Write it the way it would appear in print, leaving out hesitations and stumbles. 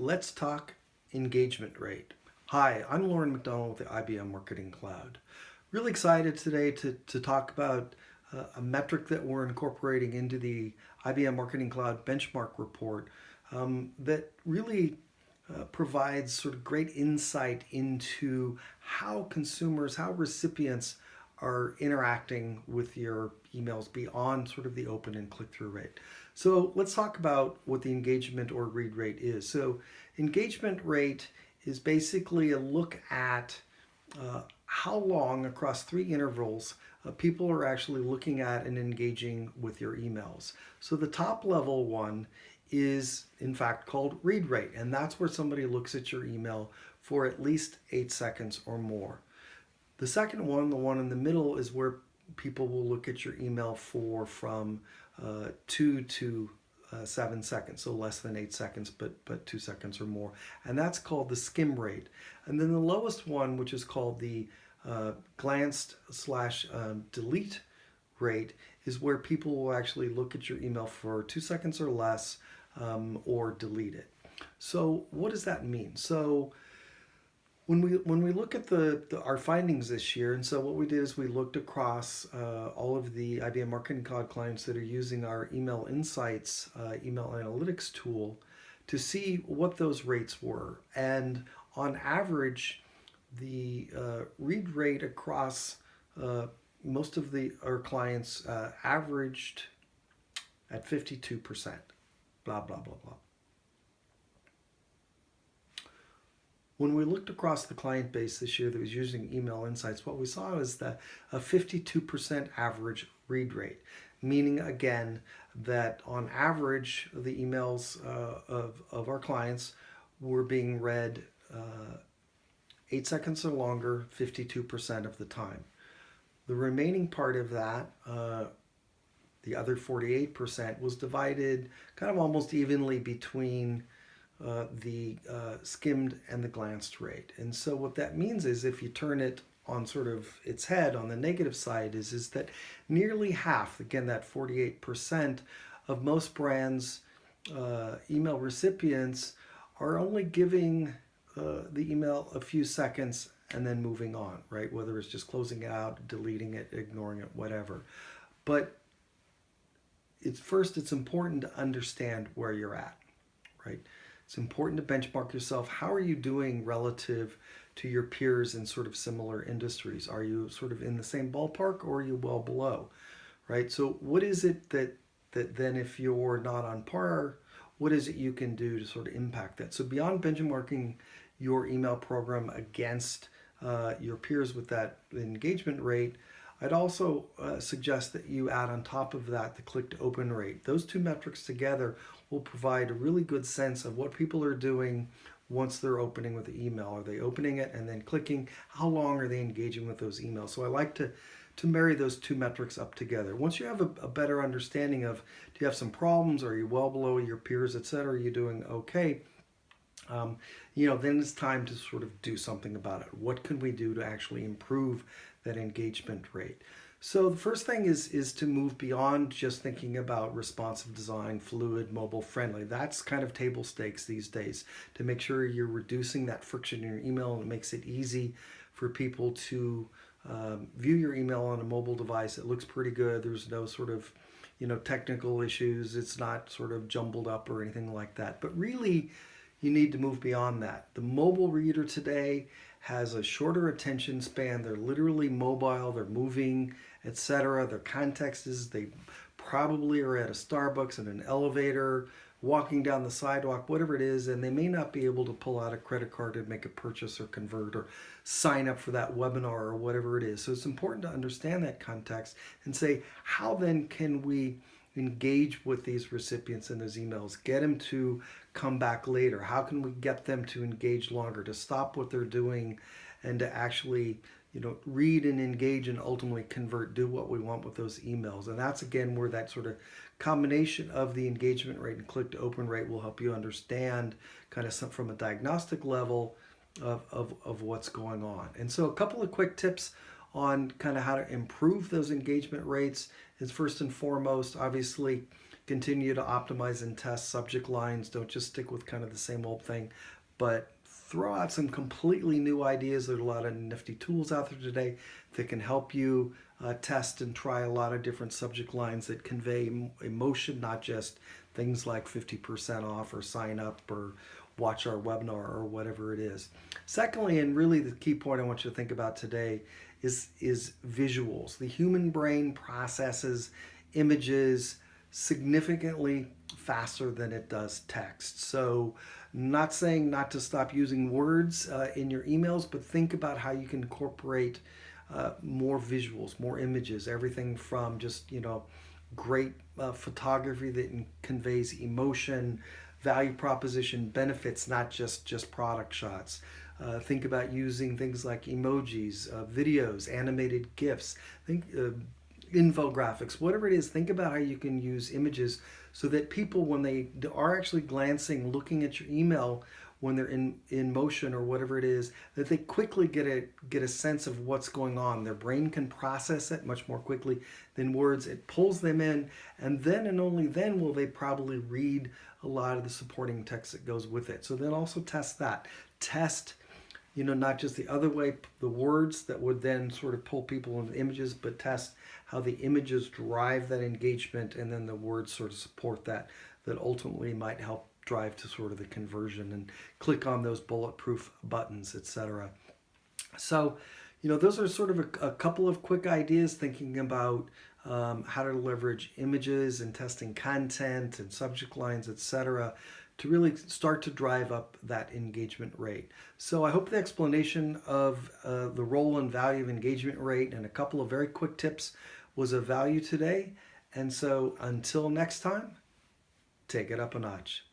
let's talk engagement rate. Hi, I'm Lauren McDonald with the IBM Marketing Cloud. Really excited today to talk about a metric that we're incorporating into the IBM Marketing Cloud benchmark report that really provides sort of great insight into how consumers, how recipients are interacting with your emails beyond sort of the open and click-through rate. So let's talk about what the engagement or read rate is. So engagement rate is basically a look at how long across three intervals people are actually looking at and engaging with your emails. So the top level one is in fact called read rate, and that's where somebody looks at your email for at least 8 seconds or more. The second one, the one in the middle, is where people will look at your email for from 2 to 7 seconds, so less than 8 seconds, but 2 seconds or more, and that's called the skim rate. And then the lowest one, which is called the glanced slash delete rate, is where people will actually look at your email for 2 seconds or less or delete it. So what does that mean? So when we look at our findings this year, and so what we did is we looked across all of the IBM Marketing Cloud clients that are using our Email Insights email analytics tool to see what those rates were. And on average, the read rate across most of our clients averaged at 52%. Blah, blah, blah, blah. When we looked across the client base this year that was using Email Insights, what we saw was that a 52% average read rate, meaning again that on average the emails of our clients were being read 8 seconds or longer 52% of the time. The remaining part of that, the other 48%, was divided kind of almost evenly between the skimmed and the glanced rate. And so what that means is, if you turn it on sort of its head, on the negative side, is that nearly half, again that 48%, of most brands' email recipients are only giving the email a few seconds and then moving on, right? Whether it's just closing it out, deleting it, ignoring it, whatever. But it's important to understand where you're at, right? It's important to benchmark yourself. How are you doing relative to your peers in sort of similar industries? Are you sort of in the same ballpark, or are you well below, right? So what is it that then, if you're not on par, what is it you can do to sort of impact that? So beyond benchmarking your email program against your peers with that engagement rate, I'd also suggest that you add on top of that the click to open rate. Those two metrics together will provide a really good sense of what people are doing once they're opening with the email. Are they opening it and then clicking? How long are they engaging with those emails? So I like to marry those two metrics up together. Once you have a better understanding of, do you have some problems? Are you well below your peers, etc.? Are you doing okay? Then it's time to sort of do something about it. What can we do to actually improve that engagement rate? So the first thing is to move beyond just thinking about responsive design, fluid, mobile friendly. That's kind of table stakes these days, to make sure you're reducing that friction in your email, and it makes it easy for people to view your email on a mobile device. It looks pretty good. There's no sort of technical issues. It's not sort of jumbled up or anything like that. But really, you need to move beyond that. The mobile reader today has a shorter attention span. They're literally mobile, they're moving, etc. Their context is they probably are at a Starbucks, in an elevator, walking down the sidewalk, whatever it is, and they may not be able to pull out a credit card to make a purchase or convert or sign up for that webinar or whatever it is. So it's important to understand that context and say, how then can we engage with these recipients in those emails, get them to come back later? How can we get them to engage longer, to stop what they're doing, and to actually read and engage and ultimately convert, do what we want with those emails? And that's again where that sort of combination of the engagement rate and click to open rate will help you understand kind of from a diagnostic level of what's going on. And so a couple of quick tips on kind of how to improve those engagement rates is first and foremost. Obviously, continue to optimize and test subject lines. Don't just stick with kind of the same old thing, but throw out some completely new ideas. There's a lot of nifty tools out there today that can help you test and try a lot of different subject lines that convey emotion, not just things like 50% off or sign up or watch our webinar or whatever it is. Secondly, and really the key point I want you to think about today is visuals. The human brain processes images significantly faster than it does text. So not saying not to stop using words in your emails, but think about how you can incorporate more visuals, more images, everything from just, great photography that conveys emotion, value proposition, benefits, not just product shots. Think about using things like emojis, videos, animated GIFs, infographics, whatever it is. Think about how you can use images so that people, when they are actually glancing, looking at your email, when they're in motion or whatever it is, that they quickly get a sense of what's going on. Their brain can process it much more quickly than words. It pulls them in, and then and only then will they probably read a lot of the supporting text that goes with it. So then also test that. Test, not just the other way, the words that would then sort of pull people into images, but test how the images drive that engagement, and then the words sort of support that ultimately might help drive to sort of the conversion, and click on those bulletproof buttons, etc. So, those are sort of a couple of quick ideas thinking about how to leverage images and testing content and subject lines, etc., to really start to drive up that engagement rate. So I hope the explanation of the role and value of engagement rate and a couple of very quick tips was of value today. And so until next time, take it up a notch.